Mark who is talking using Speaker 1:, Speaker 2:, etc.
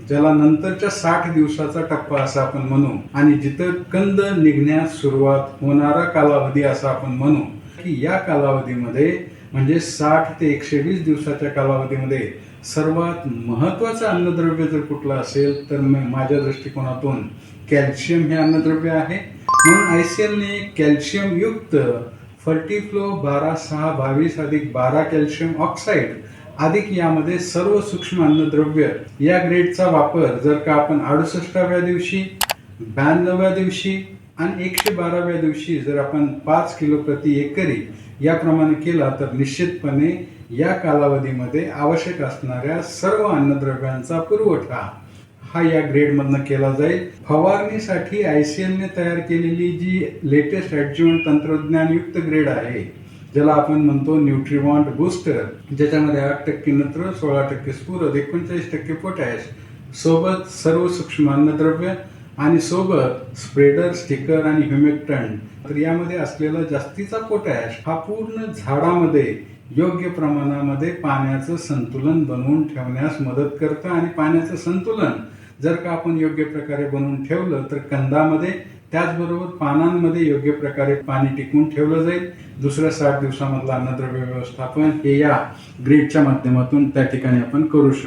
Speaker 1: ज्याला नंतरच्या 60 दिवसाचा टप्पा असं आपण म्हणू आणि जिथं कंद निघण्यास सुरुवात होणारा कालावधी असं आपण म्हणू की या कालावधीमध्ये म्हणजे 60 ते 120 दिवसाच्या कालावधीमध्ये सर्वात महत्वाचं अन्नद्रव्य जर कुठलं असेल तर माझ्या दृष्टिकोनातून कॅल्शियम हे अन्नद्रव्य आहे. म्हणून ICL ने कॅल्शियम युक्त फर्टिफ्लो 12-6-22 अधिक 12 कॅल्शियम ऑक्साईड अधिक यामध्ये सर्व सूक्ष्म अन्नद्रव्य या ग्रेडचा वापर जर का आपण 68व्या दिवशी, 92व्या दिवशी आणि 112व्या दिवशी जर आपण 5 किलो प्रति एकरी याप्रमाणे केला तर निश्चितपणे या कालावधीमध्ये आवश्यक असणाऱ्या सर्व अन्नद्रव्यांचा पुरवठा हा या ग्रेडमधनं केला जाईल. फवारणीसाठी ICL ने तयार केलेली जी लेटेस्ट ॲडज्युव्हंट तंत्रज्ञानयुक्त ग्रेड आहे ज्याला आपण म्हणतो न्यूट्रिवॉन्ट बूस्टर, ज्याच्यामध्ये 8% नत्र, 16% स्फुरद, 39% पोटॅश सोबत सर्व सूक्ष्म अन्नद्रव्य आणि सोबत स्प्रेडर, स्टिकर आणि ह्युमिक्टंट. तर यामध्ये असलेला जास्तीचा पोटॅश हा पूर्ण झाडामध्ये योग्य प्रमाणामध्ये पाण्याचं संतुलन बनवून ठेवण्यास मदत करतं आणि पाण्याचं संतुलन जर का आपण योग्य प्रकारे बनवून ठेवलं तर कंदामध्ये त्याचबरोबर पानांमध्ये योग्य प्रकारे पाणी टिकवून ठेवलं जाईल. दुसऱ्या 60 दिवसामधलं अन्नद्रव्य व्यवस्थापन हे या ग्रेडच्या माध्यमातून त्या ठिकाणी आपण करू शकतो.